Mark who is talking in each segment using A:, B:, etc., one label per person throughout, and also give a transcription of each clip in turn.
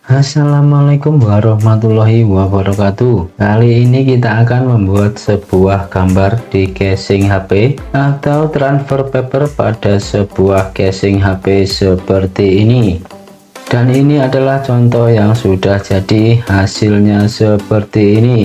A: Assalamualaikum warahmatullahi wabarakatuh. Kali ini kita akan membuat sebuah gambar di casing HP atau transfer paper pada sebuah casing HP seperti ini. Dan ini adalah contoh yang sudah jadi, hasilnya seperti ini.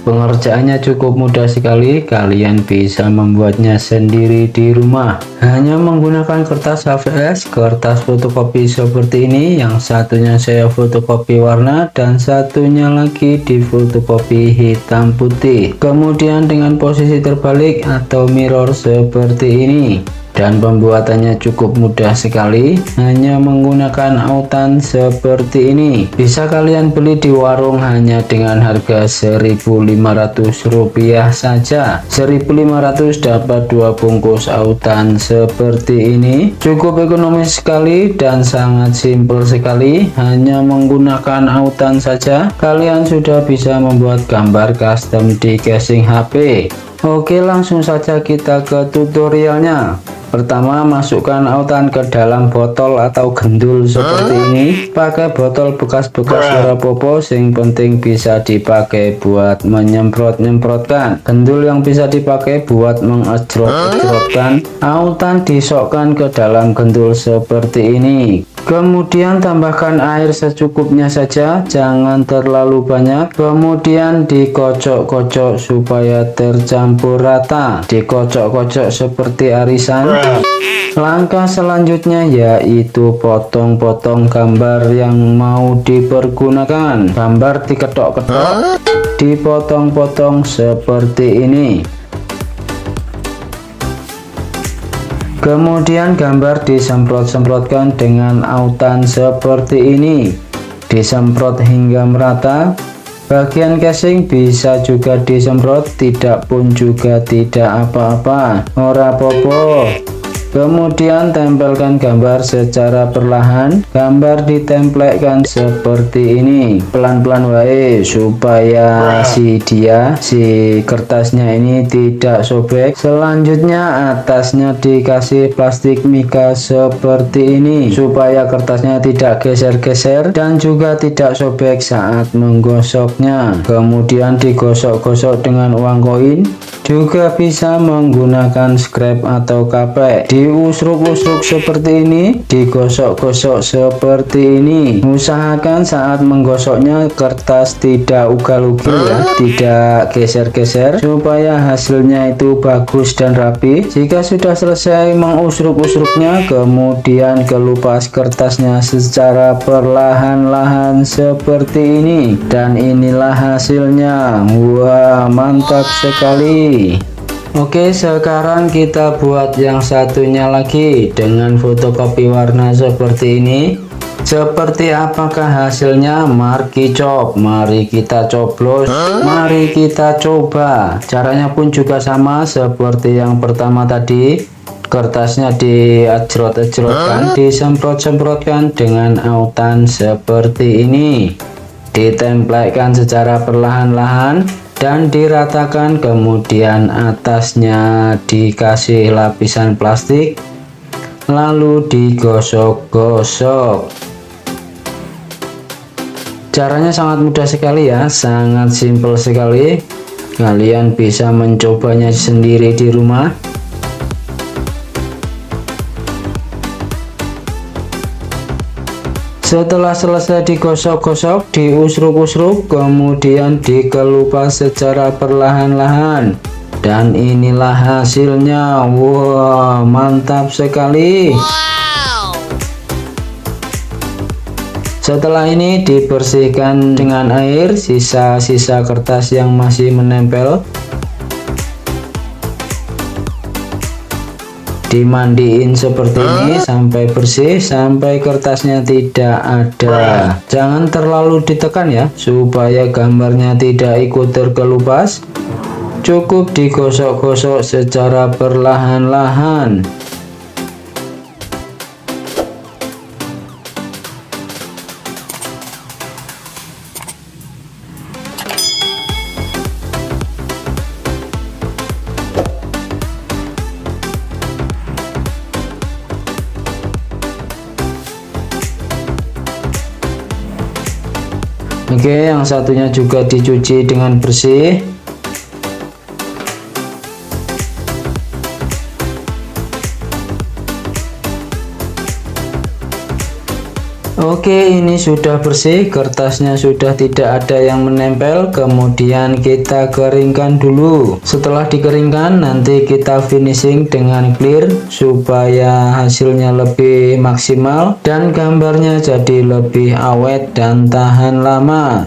A: Pengerjaannya cukup mudah sekali, kalian bisa membuatnya sendiri di rumah. Hanya menggunakan kertas HVS, kertas fotokopi seperti ini, yang satunya saya fotokopi warna dan satunya lagi di fotokopi hitam putih. Kemudian dengan posisi terbalik atau mirror seperti ini. Dan pembuatannya cukup mudah sekali, hanya menggunakan autan seperti ini. Bisa kalian beli di warung hanya dengan harga Rp1.500 saja. 1.500 dapat 2 bungkus autan seperti ini. Cukup ekonomis sekali dan sangat simpel sekali. Hanya menggunakan autan saja kalian sudah bisa membuat gambar custom di casing HP. Oke, langsung saja kita ke tutorialnya. Pertama, masukkan autan ke dalam botol atau gendul seperti ini. Pakai botol bekas-bekas ora popo, sing penting bisa dipakai buat menyemprot-nyemprotkan. Gendul yang bisa dipakai buat mengejrot-ejrotkan. Autan disokkan ke dalam gendul seperti ini. Kemudian tambahkan air secukupnya saja, jangan terlalu banyak. Kemudian dikocok-kocok supaya tercampur rata. Dikocok-kocok seperti arisan. Langkah selanjutnya yaitu potong-potong gambar yang mau dipergunakan. Gambar diketok-ketok, dipotong-potong seperti ini. Kemudian gambar disemprot-semprotkan dengan autan seperti ini. Disemprot hingga merata. Bagian casing bisa juga disemprot, tidak pun juga tidak apa-apa, ora popo. Kemudian tempelkan gambar secara perlahan. Gambar ditempelkan seperti ini, pelan-pelan wae supaya si kertasnya ini tidak sobek. Selanjutnya atasnya dikasih plastik mika seperti ini supaya kertasnya tidak geser-geser dan juga tidak sobek saat menggosoknya. Kemudian digosok-gosok dengan uang koin. Juga bisa menggunakan scrap atau kapek. Diusruk-usruk seperti ini, digosok-gosok seperti ini. Usahakan saat menggosoknya kertas tidak ugal-ugal ya, tidak geser-geser, supaya hasilnya itu bagus dan rapi. Jika sudah selesai mengusruk-usruknya, kemudian kelupas kertasnya secara perlahan-lahan seperti ini. Dan inilah hasilnya. Wah, mantap sekali. Oke, sekarang kita buat yang satunya lagi dengan fotokopi warna seperti ini. Seperti apakah hasilnya? Mari kita coblos, mari kita coba. Caranya pun juga sama seperti yang pertama tadi. Kertasnya diajrot-ajrotkan, disemprot-semprotkan dengan autan seperti ini. Ditempelkan secara perlahan-lahan dan diratakan, kemudian atasnya dikasih lapisan plastik lalu digosok-gosok. Caranya sangat mudah sekali ya, sangat simpel sekali. Kalian bisa mencobanya sendiri di rumah. Setelah selesai digosok-gosok, diusruk-usruk, kemudian dikelupas secara perlahan-lahan. Dan inilah hasilnya. Wah, mantap sekali. Setelah ini dibersihkan dengan air sisa-sisa kertas yang masih menempel. Dimandiin seperti ini sampai bersih, sampai kertasnya tidak ada. Jangan terlalu ditekan ya, supaya gambarnya tidak ikut terkelupas. Cukup digosok-gosok secara perlahan-lahan. Oke, yang satunya juga dicuci dengan bersih. Oke, ini sudah bersih, kertasnya sudah tidak ada yang menempel. Kemudian kita keringkan dulu. Setelah dikeringkan, nanti kita finishing dengan clear supaya hasilnya lebih maksimal dan gambarnya jadi lebih awet dan tahan lama.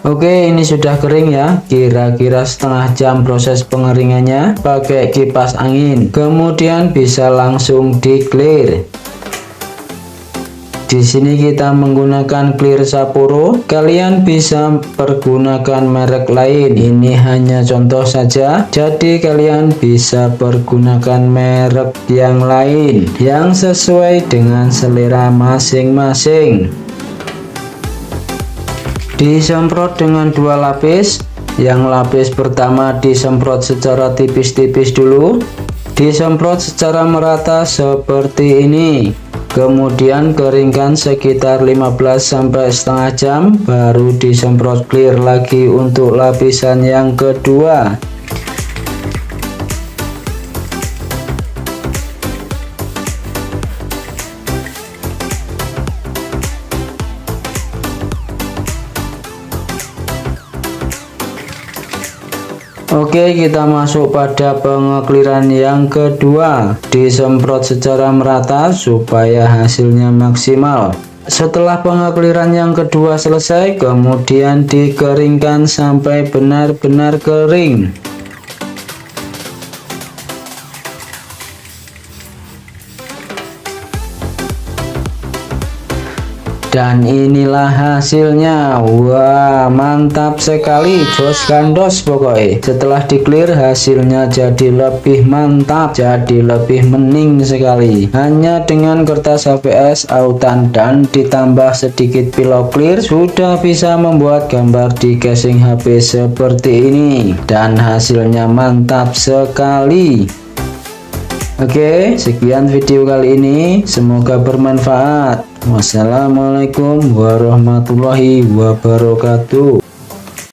A: Oke, ini sudah kering ya, kira-kira setengah jam proses pengeringannya pakai kipas angin. Kemudian bisa langsung di clear. Di sini kita menggunakan clear Sapporo. Kalian bisa pergunakan merek lain. Ini hanya contoh saja. Jadi kalian bisa pergunakan merek yang lain yang sesuai dengan selera masing-masing. Disemprot dengan 2 lapis. Yang lapis pertama disemprot secara tipis-tipis dulu. Disemprot secara merata seperti ini. Kemudian keringkan sekitar 15 sampai setengah jam, baru disemprot clear lagi untuk lapisan yang kedua. Oke, kita masuk pada pengekliran yang kedua. Disemprot secara merata supaya hasilnya maksimal. Setelah pengekliran yang kedua selesai, kemudian dikeringkan sampai benar-benar kering. Dan inilah hasilnya. Wah, mantap sekali, jos gandos pokoknya. Setelah di clear, hasilnya jadi lebih mantap, jadi lebih mending sekali. Hanya dengan kertas HVS, autan, dan ditambah sedikit pillow clear, sudah bisa membuat gambar di casing HP seperti ini. Dan hasilnya mantap sekali. Oke, sekian video kali ini, semoga bermanfaat. Wassalamualaikum warahmatullahi wabarakatuh.